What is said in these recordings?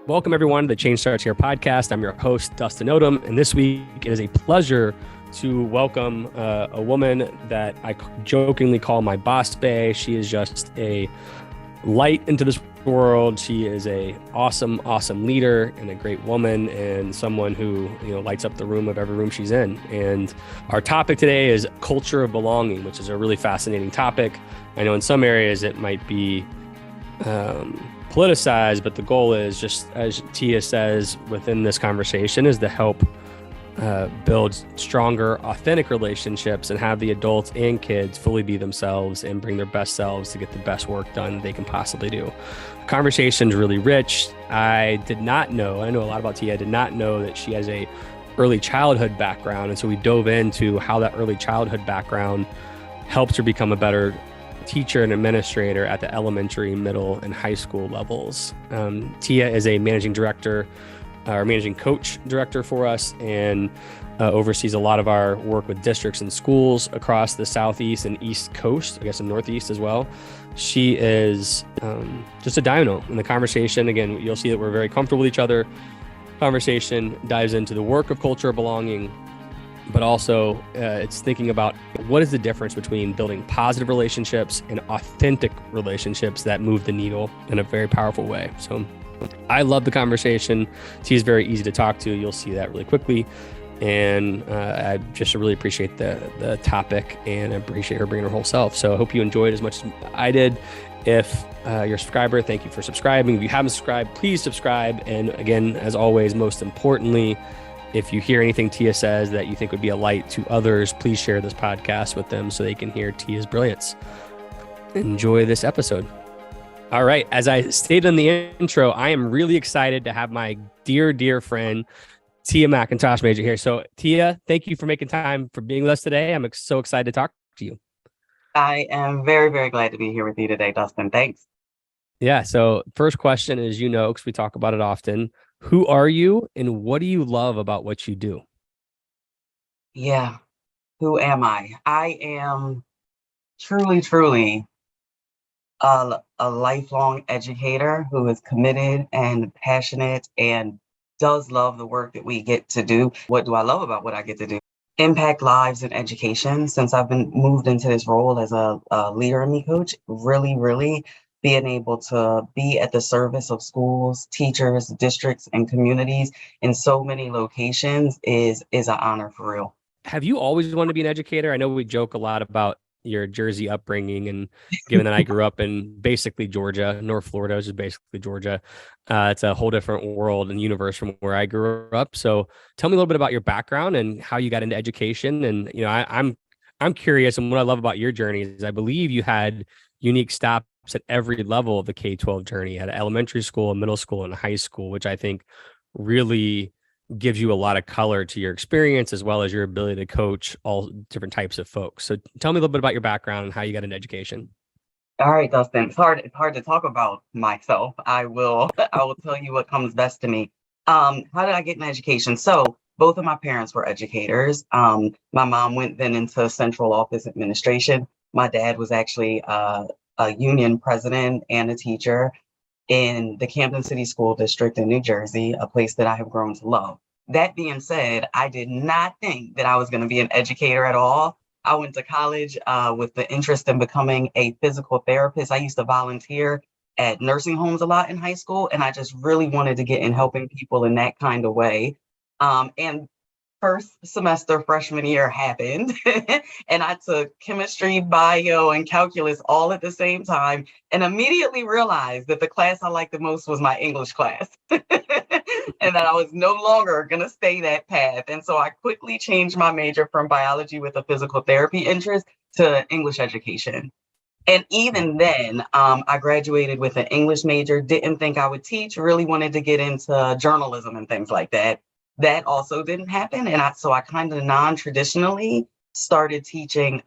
Welcome, everyone, to the Change Starts Here podcast. I'm your host, Dustin Odham, and this week it is a pleasure to welcome a woman that I jokingly call my boss bae. She is just a light into this world. She is a awesome leader and a great woman and someone who, lights up the room of every room she's in. And our topic today is culture of belonging, which is a really fascinating topic. I know in some areas it might be politicized, but the goal is, just as Tia says within this conversation, is to help build stronger, authentic relationships and have the adults and kids fully be themselves and bring their best selves to get the best work done they can possibly do. The conversation's really rich. I know a lot about Tia. I did not know that she has a early childhood background. And so we dove into how that early childhood background helped her become a better teacher and administrator at the elementary, middle, and high school levels. Tia is a managing coach director for us and oversees a lot of our work with districts and schools across the Southeast and East Coast, I guess in Northeast as well. She is just a dynamo in the conversation. Again, you'll see that we're very comfortable with each other. Conversation dives into the work of culture of belonging, but also it's thinking about what is the difference between building positive relationships and authentic relationships that move the needle in a very powerful way. So I love the conversation. T is very easy to talk to. You'll see that really quickly. And I just really appreciate the topic, and I appreciate her bringing her whole self. So I hope you enjoyed as much as I did. If you're a subscriber, thank you for subscribing. If you haven't subscribed, please subscribe. And again, as always, most importantly, if you hear anything Tia says that you think would be a light to others, please share this podcast with them so they can hear Tia's brilliance. Enjoy this episode. All right. As I stated in the intro, I am really excited to have my dear friend, Tia McIntosh Major here. So Tia, thank you for making time for being with us today. I'm so excited to talk to you. I am very, very glad to be here with you today, Dustin. Thanks. Yeah. So first question is, because we talk about it often, who are you and what do you love about what you do? Yeah. Who am I? I am truly a lifelong educator who is committed and passionate and does love the work that we get to do. What do I love about what I get to do? Impact lives in education. Since I've been moved into this role as a leader and me coach, really being able to be at the service of schools, teachers, districts, and communities in so many locations is an honor for real. Have you always wanted to be an educator? I know we joke a lot about your Jersey upbringing, and given that I grew up in basically Georgia, North Florida, which is basically Georgia, it's a whole different world and universe from where I grew up. So tell me a little bit about your background and how you got into education. And, I'm curious, and what I love about your journey is I believe you had unique stops at every level of the K-12 journey, at elementary school, middle school, and high school, which I think really gives you a lot of color to your experience, as well as your ability to coach all different types of folks. So tell me a little bit about your background and how you got into education. All right, Dustin. It's hard to talk about myself. I will tell you what comes best to me. How did I get in education? So both of my parents were educators. My mom went then into central office administration. My dad was actually a union president and a teacher in the Camden City School District in New Jersey, a place that I have grown to love. That being said, I did not think that I was going to be an educator at all. I went to college with the interest in becoming a physical therapist. I used to volunteer at nursing homes a lot in high school, and I just really wanted to get in helping people in that kind of way. And first semester freshman year happened and I took chemistry, bio, and calculus all at the same time and immediately realized that the class I liked the most was my English class and that I was no longer going to stay that path. And so I quickly changed my major from biology with a physical therapy interest to English education. And even then, I graduated with an English major, didn't think I would teach, really wanted to get into journalism and things like that. That also didn't happen. And so I kind of non-traditionally started teaching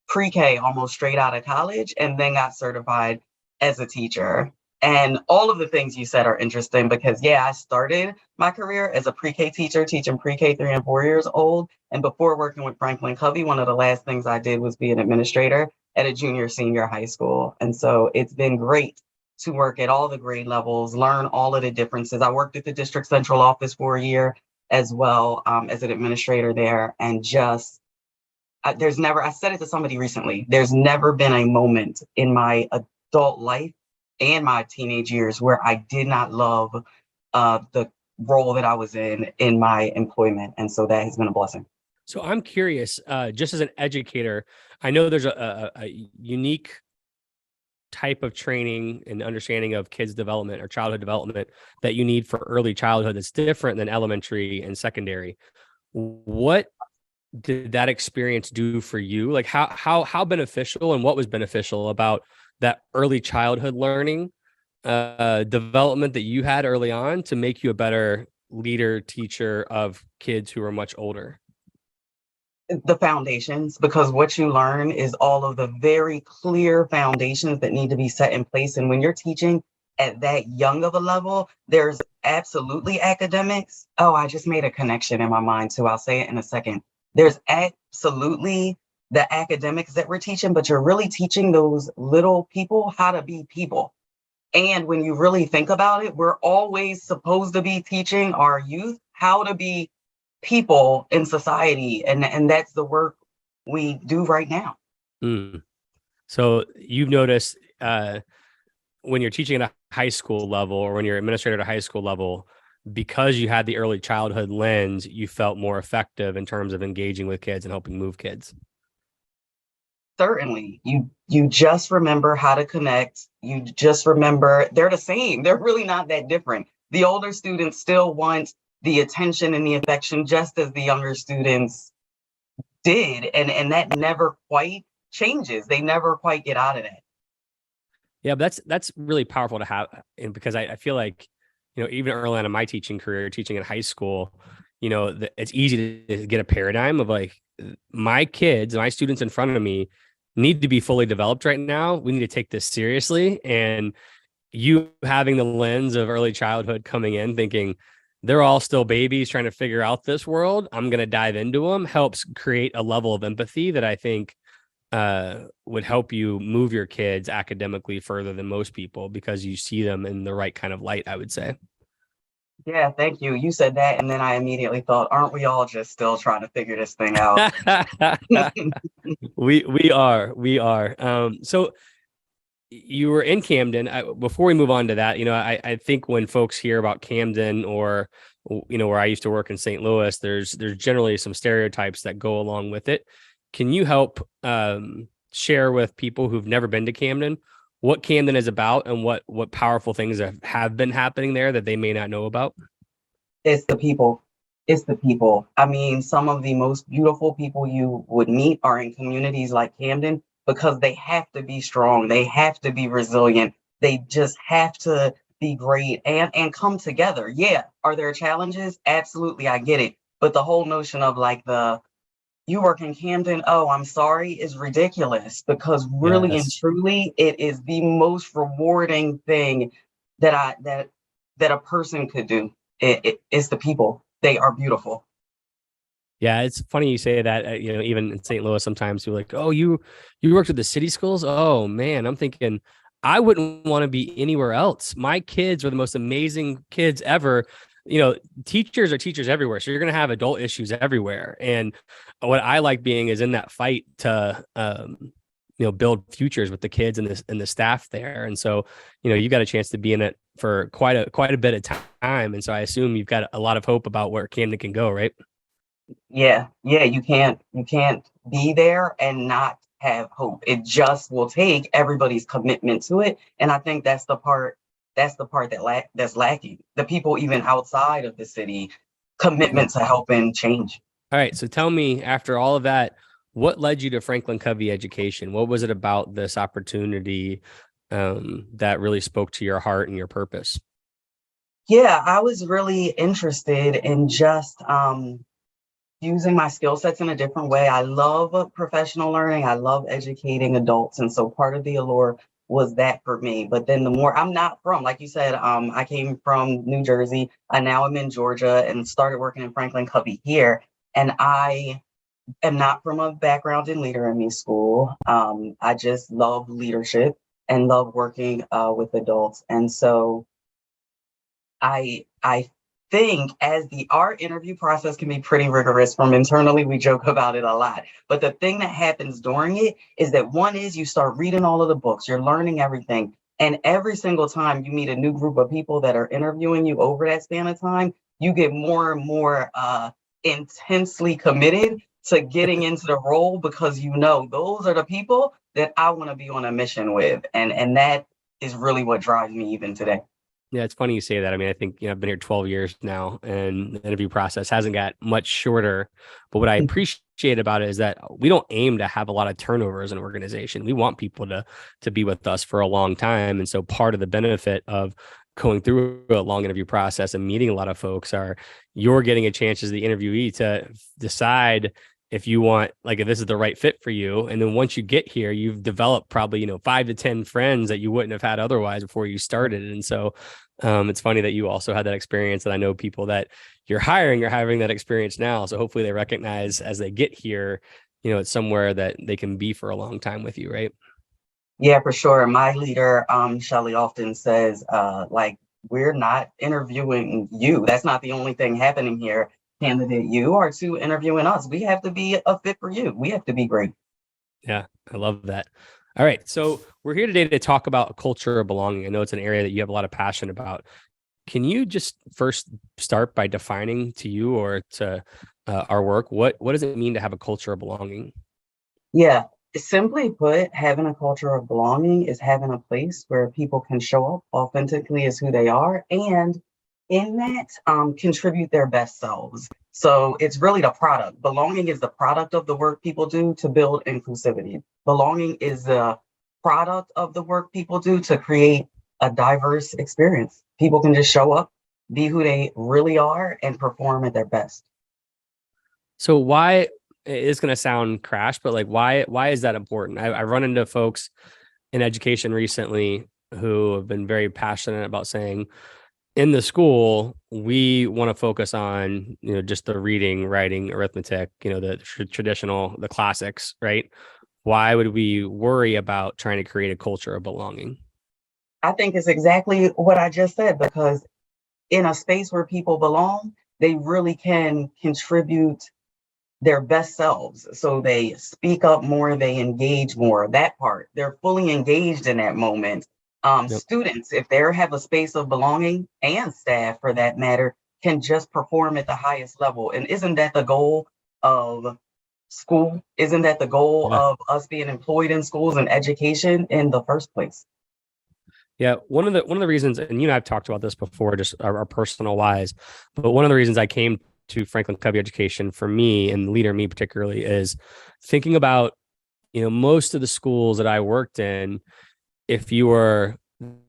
pre-K almost straight out of college and then got certified as a teacher. And all of the things you said are interesting because, I started my career as a pre-K teacher, teaching pre-K 3 and 4 years old. And before working with FranklinCovey, one of the last things I did was be an administrator at a junior, senior high school. And so it's been great to work at all the grade levels, learn all of the differences. I worked at the district central office for a year as well, as an administrator there, and just there's never, I said it to somebody recently, there's never been a moment in my adult life and my teenage years where I did not love the role that I was in my employment. And so that has been a blessing. So I'm curious, just as an educator, I know there's a unique type of training and understanding of kids development or childhood development that you need for early childhood that's different than elementary and secondary. What did that experience do for you? Like how beneficial, and what was beneficial about that early childhood learning development that you had early on to make you a better leader, teacher of kids who are much older? The foundations, because what you learn is all of the very clear foundations that need to be set in place. And when you're teaching at that young of a level, there's absolutely academics. Oh, I just made a connection in my mind too. I'll say it in a second. There's absolutely the academics that we're teaching, but you're really teaching those little people how to be people. And when you really think about it, we're always supposed to be teaching our youth how to be people in society, and that's the work we do right now. So you've noticed when you're teaching at a high school level, or when you're administrator at a high school level, because you had the early childhood lens, you felt more effective in terms of engaging with kids and helping move kids. Certainly, you just remember how to connect. You just remember they're the same. They're really not that different. The older students still want the attention and the affection just as the younger students did. And that never quite changes. They never quite get out of that. Yeah, but that's really powerful to have. And because I feel like, even early on in my teaching career, teaching in high school, it's easy to get a paradigm of like, my kids, my students in front of me need to be fully developed right now. We need to take this seriously. And you having the lens of early childhood coming in thinking, they're all still babies trying to figure out this world, I'm going to dive into them, helps create a level of empathy that I think would help you move your kids academically further than most people, because you see them in the right kind of light, I would say. Yeah, thank you. You said that, and then I immediately thought, aren't we all just still trying to figure this thing out? we are. So you were in Camden. Before we move on to that, I think when folks hear about Camden, or where I used to work in St. Louis, there's generally some stereotypes that go along with it. Can you help share with people who've never been to Camden what Camden is about, and what powerful things have been happening there that they may not know about? It's the people. It's the people. I mean, some of the most beautiful people you would meet are in communities like Camden, because they have to be strong. They have to be resilient. They just have to be great and come together. Yeah. Are there challenges? Absolutely. I get it. But the whole notion of like you work in Camden, oh, I'm sorry, is ridiculous, because really and truly, it is the most rewarding thing that a person could do. It's the people. They are beautiful. Yeah, it's funny you say that. Even in St. Louis, sometimes you're like, "Oh, you worked with the city schools." Oh man, I'm thinking I wouldn't want to be anywhere else. My kids are the most amazing kids ever. Teachers are teachers everywhere, so you're going to have adult issues everywhere. And what I like being is in that fight to, build futures with the kids and the staff there. And so, you got a chance to be in it for quite a bit of time. And so I assume you've got a lot of hope about where Camden can go, right? Yeah. You can't be there and not have hope. It just will take everybody's commitment to it. And I think that's the part that's lacking. The people even outside of the city, commitment to helping change. All right. So tell me, after all of that, what led you to FranklinCovey Education? What was it about this opportunity that really spoke to your heart and your purpose? Yeah, I was really interested in just using my skill sets in a different way. I love professional learning. I love educating adults. And so part of the allure was that for me. But then I'm not from, like you said, I came from New Jersey. I now am in Georgia and started working in FranklinCovey here. And I am not from a background in Leader in Me school. I just love leadership. and love working with adults. And so I think our interview process can be pretty rigorous from internally. We joke about it a lot. But the thing that happens during it is that one is you start reading all of the books, you're learning everything. And every single time you meet a new group of people that are interviewing you over that span of time, you get more and more intensely committed to getting into the role, because you know those are the people that I want to be on a mission with. And that is really what drives me even today. Yeah, it's funny you say that. I mean, I think, I've been here 12 years now, and the interview process hasn't got much shorter. But what I appreciate about it is that we don't aim to have a lot of turnover as an organization. We want people to be with us for a long time. And so part of the benefit of going through a long interview process and meeting a lot of folks are you're getting a chance as the interviewee to decide if you want, like, if this is the right fit for you. And then once you get here, you've developed probably, 5 to 10 friends that you wouldn't have had otherwise before you started. And so it's funny that you also had that experience. And I know people that you're hiring are having that experience now. So hopefully they recognize as they get here, it's somewhere that they can be for a long time with you, right? Yeah, for sure. My leader, Shelly, often says, we're not interviewing you. That's not the only thing happening here. Candidate, you are to interviewing us. We have to be a fit for you. We have to be great. Yeah, I love that. All right. So we're here today to talk about a culture of belonging. I know it's an area that you have a lot of passion about. Can you just first start by defining to you or to our work, what does it mean to have a culture of belonging? Yeah, simply put, having a culture of belonging is having a place where people can show up authentically as who they are, and in that, contribute their best selves. So it's really the product. Belonging is the product of the work people do to build inclusivity. Belonging is the product of the work people do to create a diverse experience. People can just show up, be who they really are, and perform at their best. So why it's going to sound crash, but like, why is that important? I run into folks in education recently who have been very passionate about saying, in the school, we want to focus on, just the reading, writing, arithmetic, the traditional, the classics, right? Why would we worry about trying to create a culture of belonging? I think it's exactly what I just said, because in a space where people belong, they really can contribute their best selves. So they speak up more, they engage more. That part, they're fully engaged in that moment. Yep. Students, if they have a space of belonging, and staff for that matter, can just perform at the highest level. And isn't that the goal of school? Isn't that the goal Yeah. of us being employed in schools and education in the first place? Yeah. One of the reasons, and I've talked about this before, just our personal lives, but one of the reasons I came to FranklinCovey Education for me, and Leader Me particularly, is thinking about, most of the schools that I worked in, if you were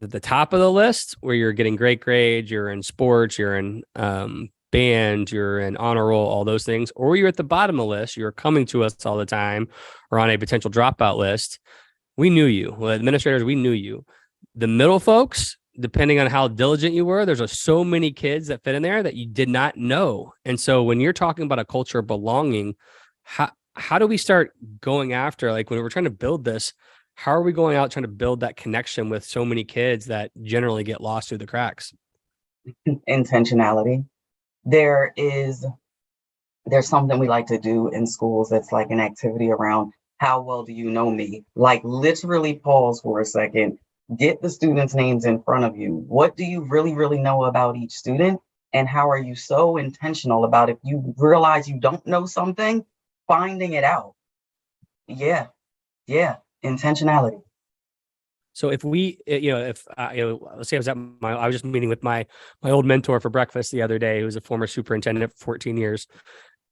at the top of the list where you're getting great grades, you're in sports, you're in band, you're in honor roll, all those things, or you're at the bottom of the list, you're coming to us all the time or on a potential dropout list, we knew you. Well, administrators, we knew you. The middle folks, depending on how diligent you were, there's so many kids that fit in there that you did not know. And so when you're talking about a culture of belonging, how do we start going after, like, when we're trying to build this, how are we going out trying to build that connection with so many kids that generally get lost through the cracks? Intentionality. There's something we like to do in schools that's like an activity around how well do you know me? Like, literally pause for a second, get the students' names in front of you. What do you really, really know about each student? And how are you so intentional about, if you realize you don't know something, finding it out? Yeah, intentionality. So if we, let's say I was just meeting with my old mentor for breakfast the other day, who was a former superintendent for 14 years.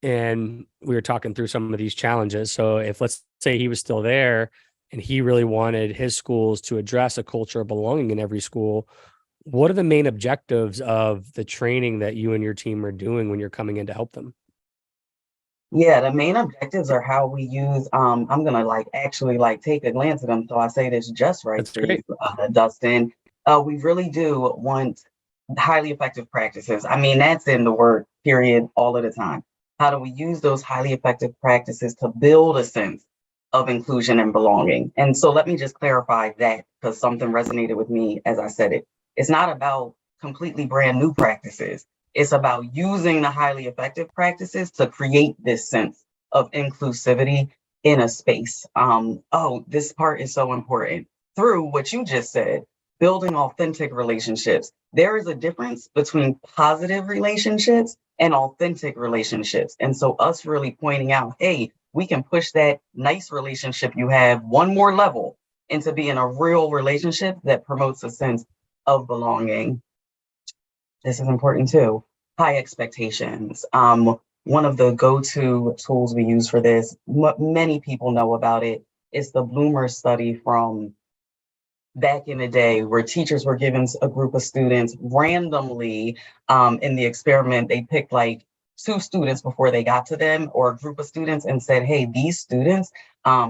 And we were talking through some of these challenges. So if, let's say, he was still there and he really wanted his schools to address a culture of belonging in every school, what are the main objectives of the training that you and your team are doing when you're coming in to help them? Yeah, the main objectives are how we use, I'm gonna actually take a glance at them, so I say this just right That's for you, great. Dustin. We really do want highly effective practices. I mean, that's in the word period all of the time. How do we use those highly effective practices to build a sense of inclusion and belonging. And so let me just clarify that, because something resonated with me as I said it. It's not about completely brand new practices. It's about using the highly effective practices to create this sense of inclusivity in a space. This part is so important. Through what you just said, building authentic relationships. There is a difference between positive relationships and authentic relationships. And so us really pointing out, hey, we can push that nice relationship you have one more level into being a real relationship that promotes a sense of belonging. This is important too. High expectations. One of the go-to tools we use for this, many people know about it, is the Bloomer study from back in the day, where teachers were given a group of students randomly. In the experiment, they picked like 2 students before they got to them, or a group of students, and said, hey, these students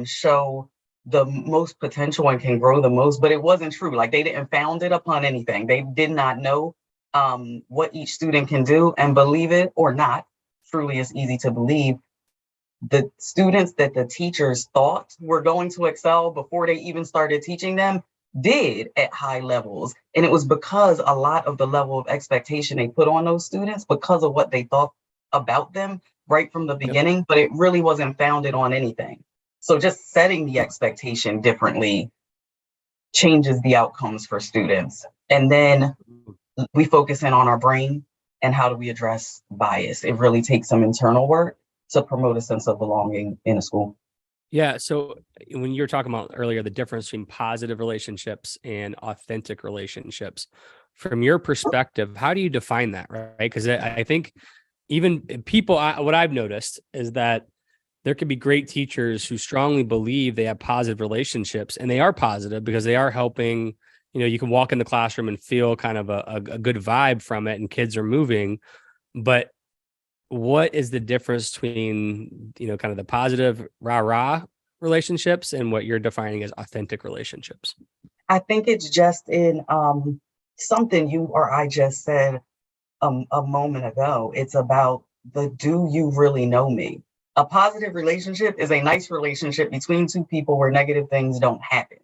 show the most potential and can grow the most. But it wasn't true. Like, they didn't found it upon anything. They did not know what each student can do. And believe it or not, truly is easy to believe, the students that the teachers thought were going to excel before they even started teaching them did at high levels. And it was because a lot of the level of expectation they put on those students, because of what they thought about them right from the beginning, but it really wasn't founded on anything. So just setting the expectation differently changes the outcomes for students. And then we focus in on our brain and how do we address bias. It really takes some internal work to promote a sense of belonging in a school. Yeah. So when you were talking about earlier, the difference between positive relationships and authentic relationships, from your perspective, how do you define that? Right. Because I think even people, what I've noticed is that there could be great teachers who strongly believe they have positive relationships, and they are positive because they are helping. You can walk in the classroom and feel kind of a good vibe from it, and kids are moving. But what is the difference between, kind of the positive rah-rah relationships and what you're defining as authentic relationships? I think it's just in something you or I just said a moment ago. It's about the do you really know me? A positive relationship is a nice relationship between 2 people where negative things don't happen.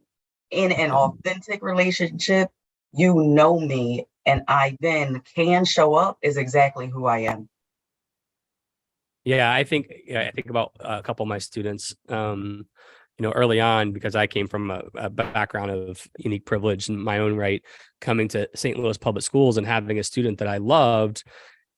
In an authentic relationship, you know me, and I then can show up as exactly who I am. Yeah, I think about a couple of my students, early on, because I came from a background of unique privilege in my own right, coming to St. Louis public schools and having a student that I loved,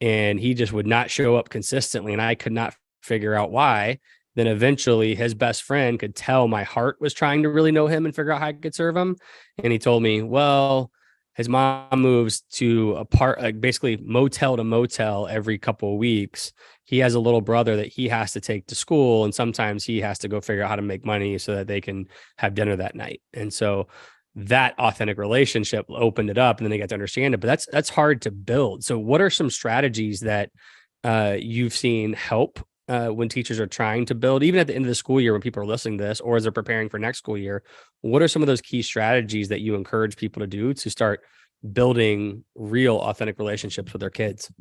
and he just would not show up consistently, and I could not figure out why. Then eventually his best friend could tell my heart was trying to really know him and figure out how I could serve him. And he told me, well, his mom moves to like basically motel to motel every couple of weeks. He has a little brother that he has to take to school, and sometimes he has to go figure out how to make money so that they can have dinner that night. And so that authentic relationship opened it up, and then they got to understand it. But that's hard to build. So what are some strategies that you've seen help when teachers are trying to build, even at the end of the school year, when people are listening to this, or as they're preparing for next school year? What are some of those key strategies that you encourage people to do to start building real authentic relationships with their kids?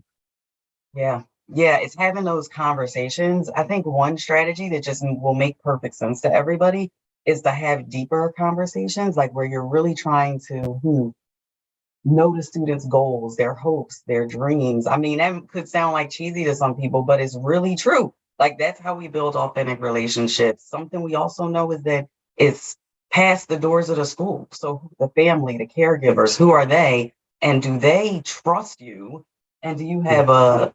Yeah. Yeah, it's having those conversations. I think one strategy that just will make perfect sense to everybody is to have deeper conversations, like where you're really trying to know the students' goals, their hopes, their dreams. I mean, that could sound like cheesy to some people, but it's really true. Like, that's how we build authentic relationships. Something we also know is that it's past the doors of the school. So the family, the caregivers, who are they? And do they trust you? And do you have a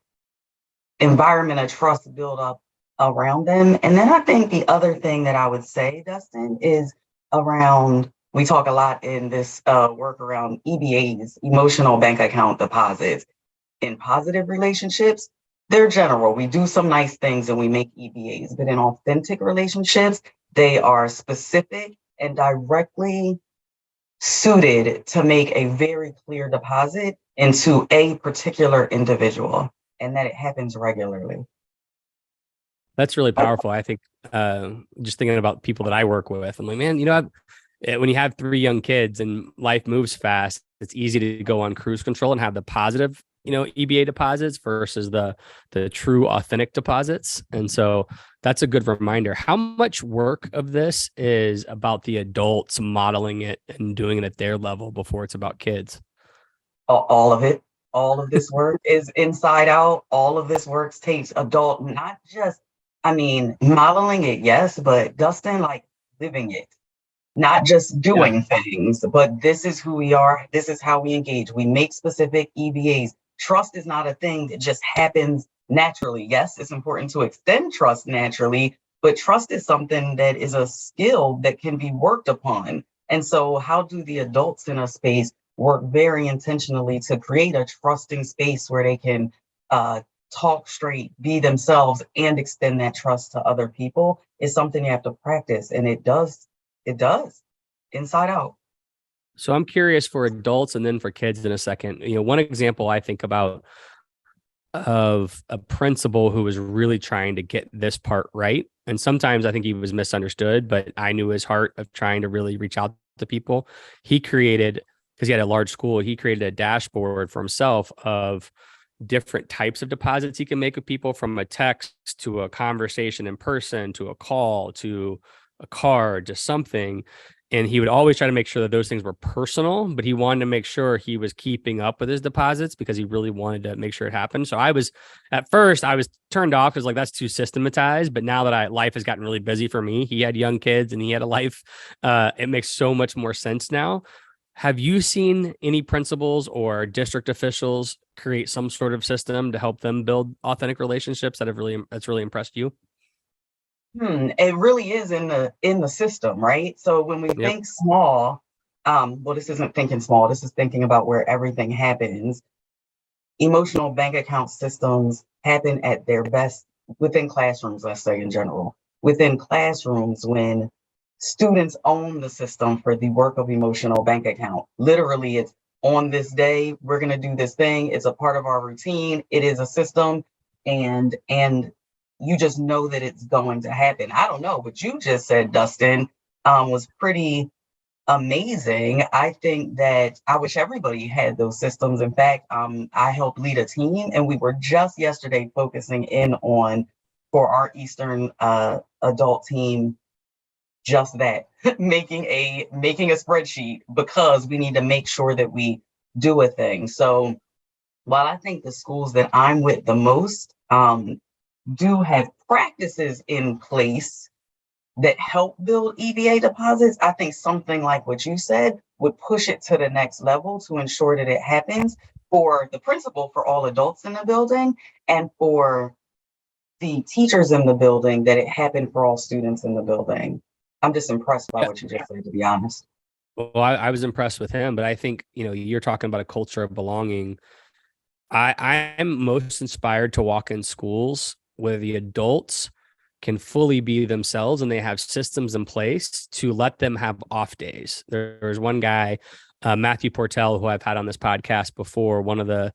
environment of trust built up around them? And then I think the other thing that I would say, Dustin, is around, we talk a lot in this work around EBAs, emotional bank account deposits. In positive relationships, they're general. We do some nice things and we make EBAs, but in authentic relationships, they are specific and directly suited to make a very clear deposit into a particular individual, and that it happens regularly. That's really powerful. I think just thinking about people that I work with, I'm like, man, when you have 3 young kids and life moves fast, it's easy to go on cruise control and have the positive EBA deposits versus the true authentic deposits. And so that's a good reminder. How much work of this is about the adults modeling it and doing it at their level before it's about kids? All of it. All of this work is inside out. All of this work takes adult, not just, I mean, modeling it, yes, but Dustin, like living it, not just Yeah. doing things, but this is who we are. This is how we engage. We make specific EVAs. Trust is not a thing that just happens naturally. Yes, it's important to extend trust naturally, but trust is something that is a skill that can be worked upon. And so, how do the adults in a space work very intentionally to create a trusting space where they can talk straight, be themselves, and extend that trust to other people is something you have to practice. And it does inside out. So I'm curious for adults and then for kids in a second. One example I think about of a principal who was really trying to get this part right. And sometimes I think he was misunderstood, but I knew his heart of trying to really reach out to people. He created, because he had a large school, he created a dashboard for himself of different types of deposits he can make with people, from a text to a conversation in person to a call to a card to something. And he would always try to make sure that those things were personal, but he wanted to make sure he was keeping up with his deposits because he really wanted to make sure it happened. So at first I was turned off because like, that's too systematized. But now that life has gotten really busy for me, he had young kids and he had a life. It makes so much more sense now. Have you seen any principals or district officials create some sort of system to help them build authentic relationships that's really impressed you? It really is in the system, right? So when we Yep. think small, well, this isn't thinking small, this is thinking about where everything happens. Emotional bank account systems happen at their best within classrooms, let's say in general. Within classrooms, when students own the system for the work of emotional bank account. Literally, it's on this day, we're going to do this thing. It's a part of our routine. It is a system. And you just know that it's going to happen. I don't know, what you just said, Dustin, was pretty amazing. I think that I wish everybody had those systems. In fact, I helped lead a team, and we were just yesterday focusing in on, for our Eastern adult team, just that, making a spreadsheet, because we need to make sure that we do a thing. So while I think the schools that I'm with the most do have practices in place that help build EVA deposits, I think something like what you said would push it to the next level to ensure that it happens for the principal, for all adults in the building, and for the teachers in the building, that it happened for all students in the building. I'm just impressed by Yeah. what you just said, to be honest. Well, I was impressed with him, but I think, you're talking about a culture of belonging. I'm most inspired to walk in schools where the adults can fully be themselves and they have systems in place to let them have off days. There's one guy, Matthew Portell, who I've had on this podcast before. One of the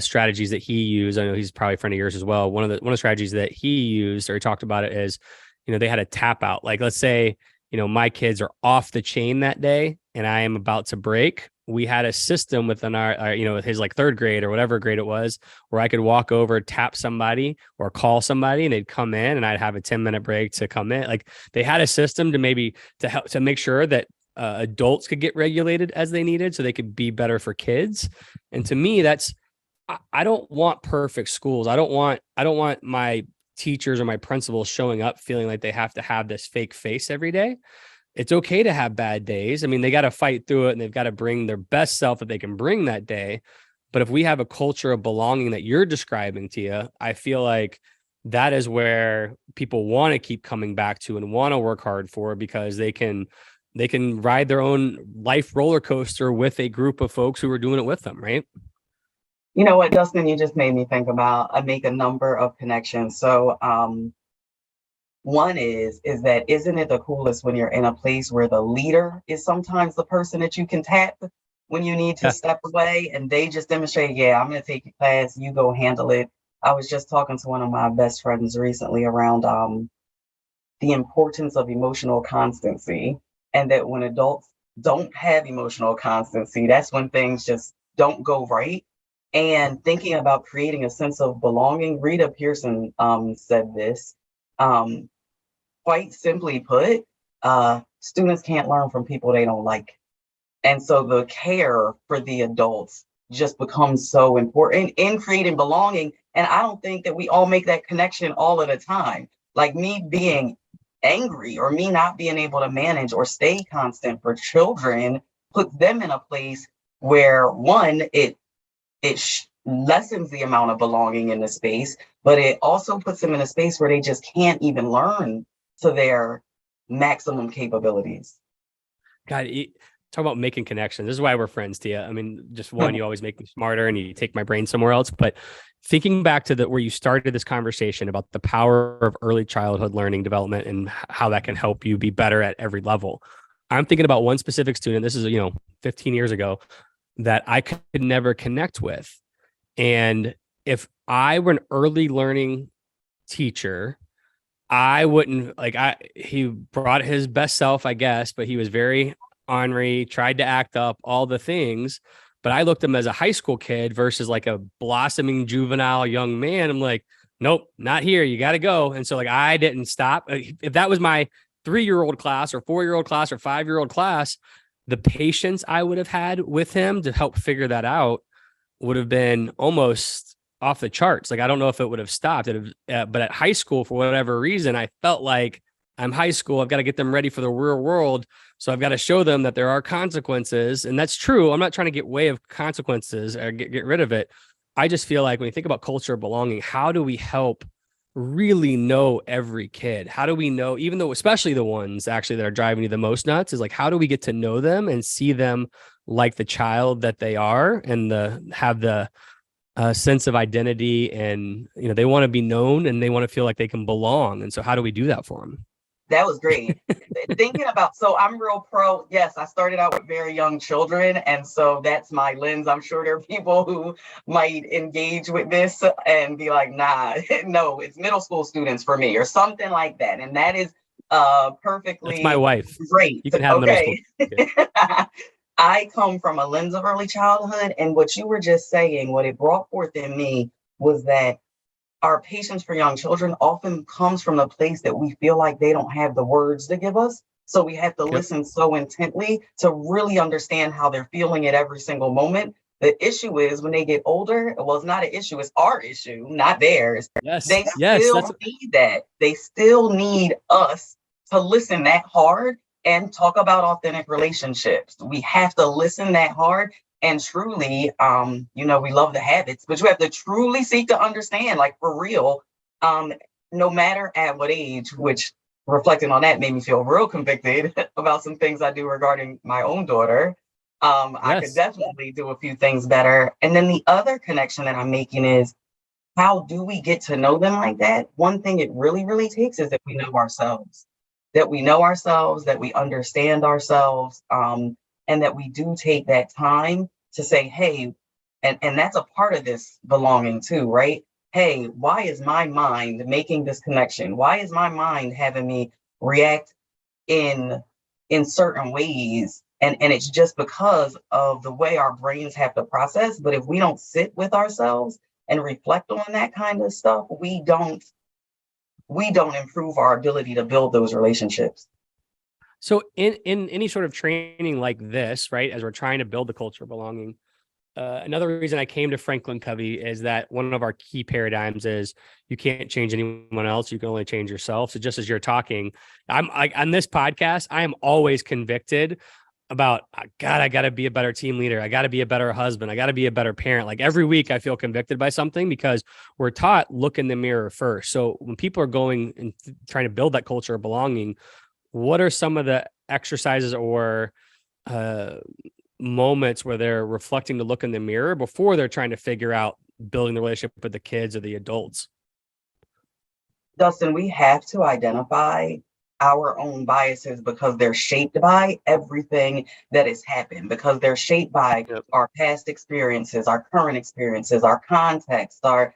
strategies that he used, I know he's probably a friend of yours as well. One of the strategies that he used, or he talked about it, is, they had a tap out. Like, let's say, my kids are off the chain that day and I am about to break. We had a system within our his like third grade or whatever grade it was, where I could walk over, tap somebody or call somebody, and they'd come in, and I'd have a 10-minute break to come in. Like, they had a system to help to make sure that adults could get regulated as they needed, so they could be better for kids. And to me, I don't want perfect schools. I don't want my teachers or my principals showing up feeling like they have to have this fake face every day. It's okay to have bad days. I mean, they got to fight through it and they've got to bring their best self that they can bring that day. But if we have a culture of belonging that you're describing, Tia, I feel like that is where people want to keep coming back to and want to work hard for, because they can ride their own life roller coaster with a group of folks who are doing it with them, right? You know what, Dustin, you just made me think about, I make a number of connections. So one is that, isn't it the coolest when you're in a place where the leader is sometimes the person that you can tap when you need to Yeah. step away, and they just demonstrate, yeah, I'm going to take your class, you go handle it. I was just talking to one of my best friends recently around the importance of emotional constancy, and that when adults don't have emotional constancy, that's when things just don't go right. And thinking about creating a sense of belonging, Rita Pearson said this. Quite simply put, students can't learn from people they don't like. And so the care for the adults just becomes so important in creating belonging. And I don't think that we all make that connection all of the time. Like me being angry or me not being able to manage or stay constant for children puts them in a place where one, it lessens the amount of belonging in the space, but it also puts them in a space where they just can't even learn to their maximum capabilities. God, talk about making connections. This is why we're friends, Tia. I mean, just one, you always make me smarter and you take my brain somewhere else. But thinking back to where you started this conversation about the power of early childhood learning development and how that can help you be better at every level. I'm thinking about one specific student. This is, 15 years ago, that I could never connect with. And if I were an early learning teacher, I wouldn't he brought his best self, I guess, but he was very ornery, tried to act up, all the things. But I looked at him as a high school kid versus like a blossoming juvenile young man. I'm like, nope, not here. You got to go. And so I didn't stop. If that was my 3-year-old class or 4-year-old class or 5-year-old class, the patience I would have had with him to help figure that out would have been almost off the charts. I don't know if it would have stopped. But at high school, for whatever reason, I felt like I'm high school. I've got to get them ready for the real world. So I've got to show them that there are consequences. And that's true. I'm not trying to get way of consequences or get rid of it. I just feel like when you think about culture of belonging, how do we help really know every kid? How do we know, even though, especially the ones actually that are driving you the most nuts, is how do we get to know them and see them like the child that they are and have the sense of identity, and they want to be known and they want to feel like they can belong. And so how do we do that for them? That was great. Thinking about, so I'm real pro. Yes, I started out with very young children. And so that's my lens. I'm sure there are people who might engage with this and be like, nah, no, it's middle school students for me or something like that. And that is perfectly That's my wife. Great. You can have okay. middle school. I come from a lens of early childhood. And what you were just saying, what it brought forth in me was that our patience for young children often comes from the place that we feel like they don't have the words to give us. So we have to listen so intently to really understand how they're feeling at every single moment. The issue is when they get older, well, it's not an issue, it's our issue, not theirs. Yes. They still need that. They still need us to listen that hard and talk about authentic relationships. We have to listen that hard. And truly, we love the habits, but you have to truly seek to understand, for real, no matter at what age, which reflecting on that made me feel real convicted about some things I do regarding my own daughter. I could definitely do a few things better. And then the other connection that I'm making is, how do we get to know them like that? One thing it really, really takes is that we know ourselves, that we understand ourselves, and that we do take that time to say, hey, and that's a part of this belonging too, right? Hey, why is my mind making this connection? Why is my mind having me react in certain ways? And it's just because of the way our brains have to process. But if we don't sit with ourselves and reflect on that kind of stuff, we don't improve our ability to build those relationships. So in any sort of training like this, right, as we're trying to build the culture of belonging, another reason I came to FranklinCovey is that one of our key paradigms is you can't change anyone else. You can only change yourself. So just as you're talking, I'm on this podcast, I am always convicted about, God, I got to be a better team leader. I got to be a better husband. I got to be a better parent. Every week I feel convicted by something because we're taught look in the mirror first. So when people are going and trying to build that culture of belonging, what are some of the exercises or moments where they're reflecting to look in the mirror before they're trying to figure out building the relationship with the kids or the adults? Dustin, we have to identify our own biases because they're shaped by everything that has happened, because they're shaped by our past experiences, our current experiences, our context, our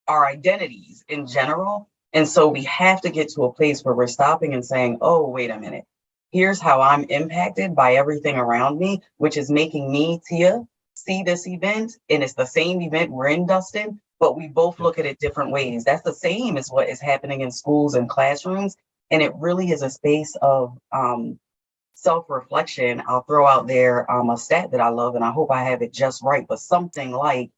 identities in general. And so we have to get to a place where we're stopping and saying, oh, wait a minute. Here's how I'm impacted by everything around me, which is making me, Tia, see this event and it's the same event we're in, Dustin, but we both look at it different ways. That's the same as what is happening in schools and classrooms. And it really is a space of self-reflection. I'll throw out there a stat that I love, and I hope I have it just right, but something like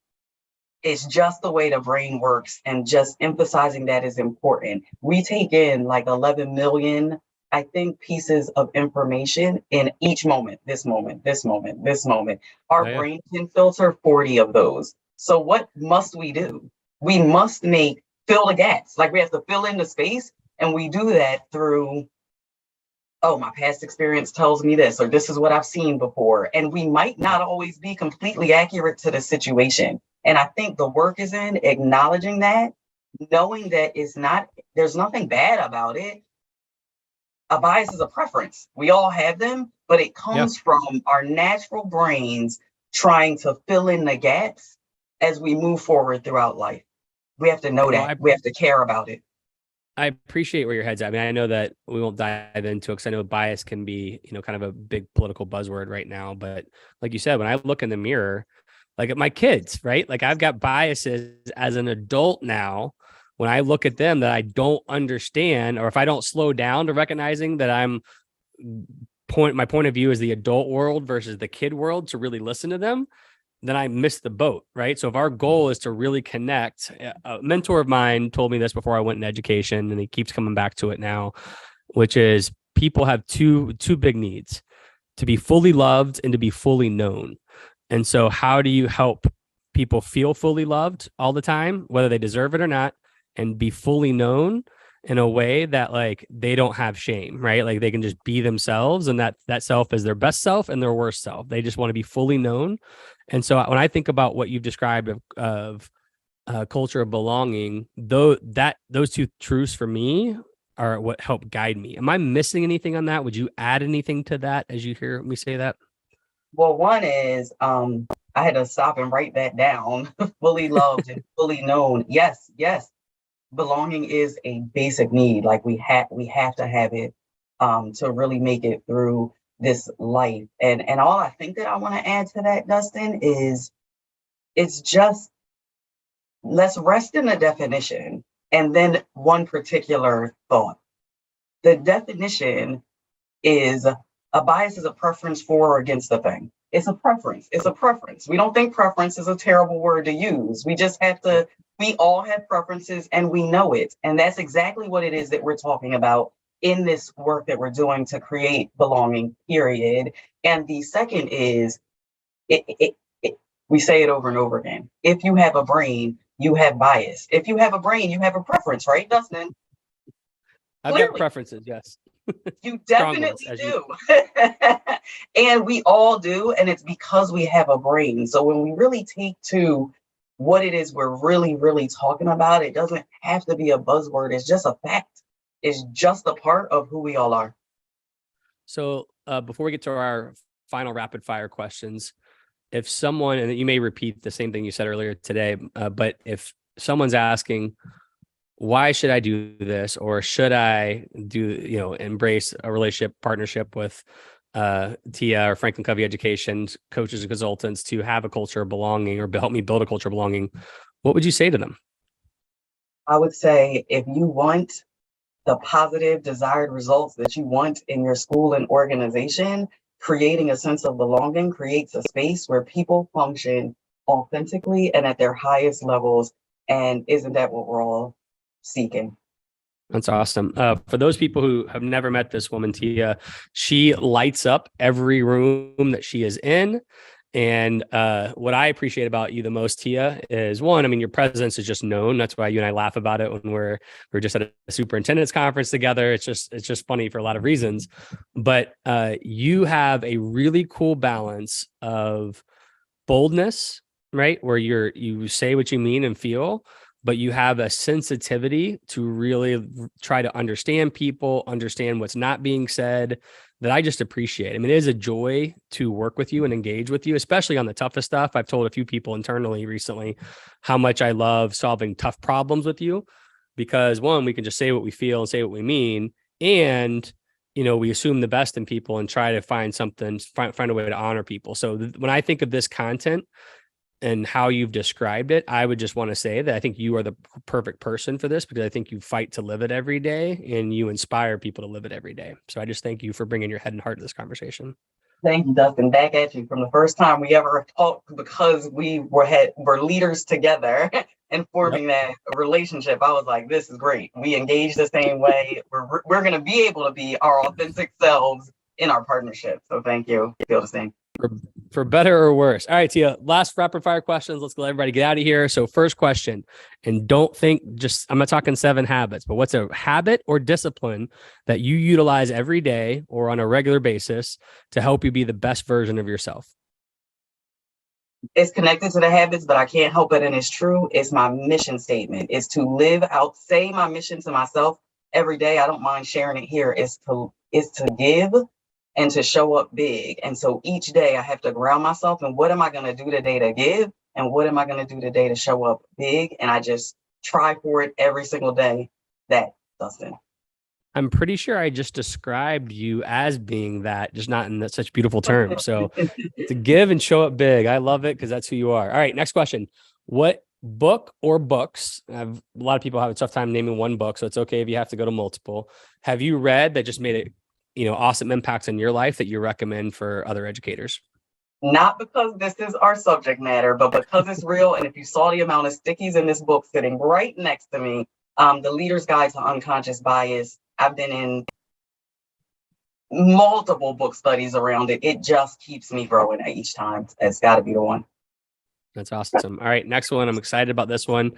it's just the way the brain works, and just emphasizing that is important. We take in like 11 million, I think, pieces of information in each moment, this moment, this moment, this moment. Our brain can filter 40 of those. So what must we do? We must fill the gaps. Like we have to fill in the space, and we do that through, oh, my past experience tells me this, or this is what I've seen before. And we might not always be completely accurate to the situation. And I think the work is in acknowledging that, knowing that there's nothing bad about it. A bias is a preference. We all have them, but it comes from our natural brains trying to fill in the gaps as we move forward throughout life. We have to know that. We have to care about it. I appreciate where your head's at. I mean, I know that we won't dive into it because I know bias can be, kind of a big political buzzword right now. But like you said, when I look in the mirror, like at my kids, right? Like I've got biases as an adult now. When I look at them that I don't understand, or if I don't slow down to recognizing that my point of view is the adult world versus the kid world, to really listen to them, then I miss the boat, right? So if our goal is to really connect, a mentor of mine told me this before I went in education, and he keeps coming back to it now, which is people have two big needs: to be fully loved and to be fully known. And so how do you help people feel fully loved all the time, whether they deserve it or not, and be fully known in a way that like they don't have shame, right? Like they can just be themselves, and that self is their best self and their worst self. They just want to be fully known. And so when I think about what you've described of culture of belonging, those two truths for me are what help guide me. Am I missing anything on that? Would you add anything to that as you hear me say that? Well, one is I had to stop and write that down. Fully loved and fully known. Yes. Belonging is a basic need. Like we have to have it to really make it through this life. And all I think that I want to add to that, Dustin, is it's just, let's rest in the definition and then one particular thought. The definition is a bias is a preference for or against the thing. It's a preference. It's a preference. We don't think preference is a terrible word to use. We just have to, we all have preferences and we know it. And that's exactly what it is that we're talking about in this work that we're doing to create belonging, period. And the second is, we say it over and over again. If you have a brain, you have bias. If you have a brain, you have a preference, right, Dustin? I've got preferences, yes. You definitely do. And we all do. And it's because we have a brain. So when we really take to what it is we're really, really talking about, it doesn't have to be a buzzword. It's just a fact. It's just a part of who we all are. So before we get to our final rapid fire questions, if someone, and you may repeat the same thing you said earlier today, but if someone's asking, why should I do this? Or should I embrace a relationship partnership with Tia or FranklinCovey Education coaches and consultants to have a culture of belonging or help me build a culture of belonging, what would you say to them? I would say, if you want the positive desired results that you want in your school and organization, creating a sense of belonging creates a space where people function authentically and at their highest levels. And isn't that what we're all seeking? That's awesome. For those people who have never met this woman, Tia, she lights up every room that she is in. And what I appreciate about you the most, Tia, is one, I mean, your presence is just known. That's why you and I laugh about it when we're just at a superintendent's conference together. It's just funny for a lot of reasons. But you have a really cool balance of boldness, right? Where you say what you mean and feel, but you have a sensitivity to really try to understand people, understand what's not being said, that I just appreciate. I mean, it is a joy to work with you and engage with you, especially on the toughest stuff. I've told a few people internally recently how much I love solving tough problems with you, because one, we can just say what we feel and say what we mean. And we assume the best in people and try to find something, find a way to honor people. So when I think of this content and how you've described it, I would just want to say that I think you are the perfect person for this, because I think you fight to live it every day and you inspire people to live it every day. So I just thank you for bringing your head and heart to this conversation. Thank you, Dustin. Back at you from the first time we ever talked, because we were leaders together and forming that relationship. I was like, this is great. We engage the same way. We're going to be able to be our authentic selves in our partnership. So thank you. I feel the same. For better or worse. All right, Tia, last rapid fire questions. Let's let everybody get out of here. So first question, and don't think I'm not talking 7 habits, but what's a habit or discipline that you utilize every day or on a regular basis to help you be the best version of yourself? It's connected to the habits, but I can't help it. And it's true. It's my mission statement. It's to say my mission to myself every day. I don't mind sharing it here. Is to give and to show up big. And so each day I have to ground myself in what am I going to do today to give, and what am I going to do today to show up big. And I just try for it every single day. That, Dustin. I'm pretty sure I just described you as being that, just not in such beautiful terms. So to give and show up big, I love it because that's who you are. All right, next question. What book or books, a lot of people have a tough time naming one book, so it's okay if you have to go to multiple, have you read that just made it awesome impacts in your life that you recommend for other educators? Not because this is our subject matter, but because it's real. And if you saw the amount of stickies in this book sitting right next to me, The Leader's Guide to Unconscious Bias, I've been in multiple book studies around it. It just keeps me growing at each time. It's got to be the one. That's awesome. All right, next one. I'm excited about this one.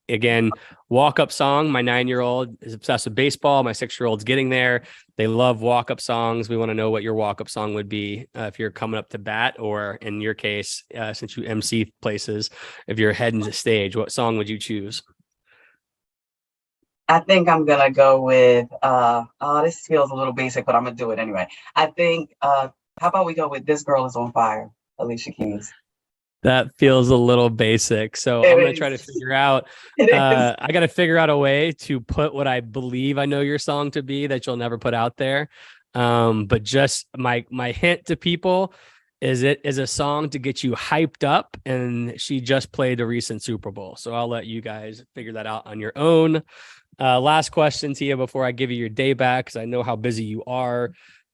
Again, walk-up song. My 9-year-old is obsessed with baseball. My 6-year-old's getting there. They love walk-up songs. We want to know what your walk-up song would be if you're coming up to bat, or in your case, since you MC places, if you're heading to stage, what song would you choose? I think I'm going to go with, this feels a little basic, but I'm going to do it anyway. I think, how about we go with This Girl Is on Fire, Alicia Keys. That feels a little basic. So I'm going to try to figure out, I got to figure out a way to put what I believe I know your song to be that you'll never put out there. But just my hint to people is it is a song to get you hyped up, and she just played a recent Super Bowl. So I'll let you guys figure that out on your own. Last question, Tia, before I give you your day back, because I know how busy you are.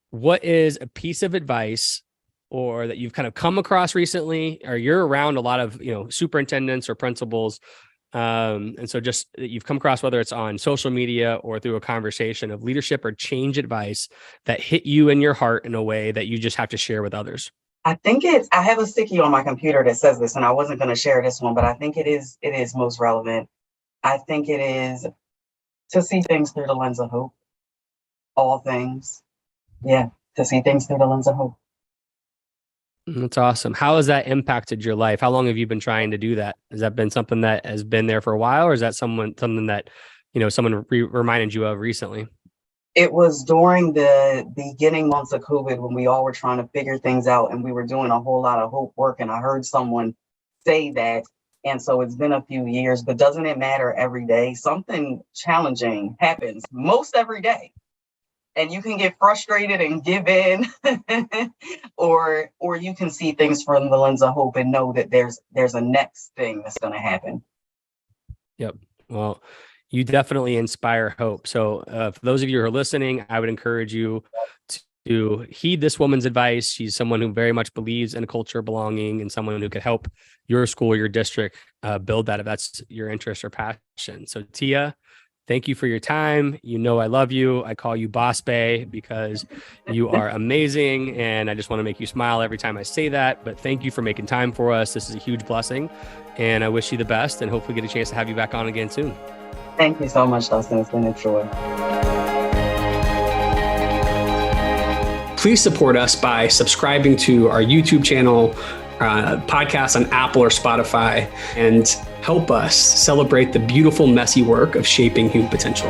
What is a piece of advice or that you've kind of come across recently, or you're around a lot of, superintendents or principals. And so just that you've come across, whether it's on social media or through a conversation, of leadership or change advice that hit you in your heart in a way that you just have to share with others? I think I have a sticky on my computer that says this, and I wasn't going to share this one, but I think it is most relevant. I think it is to see things through the lens of hope. All things. Yeah. To see things through the lens of hope. That's awesome. How has that impacted your life? How long have you been trying to do that? Has that been something that has been there for a while, or is that something that, someone reminded you of recently? It was during the beginning months of COVID when we all were trying to figure things out, and we were doing a whole lot of hope work. And I heard someone say that. And so it's been a few years, but doesn't it matter every day? Something challenging happens most every day. And you can get frustrated and give in, or you can see things from the lens of hope and know that there's a next thing that's going to happen. Yep. Well, you definitely inspire hope. So for those of you who are listening, I would encourage you to heed this woman's advice. She's someone who very much believes in a culture of belonging, and someone who could help your school, your district build that if that's your interest or passion. So Tia, thank you for your time. I love you. I call you Boss Bay because you are amazing. And I just want to make you smile every time I say that. But thank you for making time for us. This is a huge blessing. And I wish you the best, and hopefully get a chance to have you back on again soon. Thank you so much, Dustin. It's been a joy. Please support us by subscribing to our YouTube channel, podcasts on Apple or Spotify, and help us celebrate the beautiful, messy work of shaping human potential.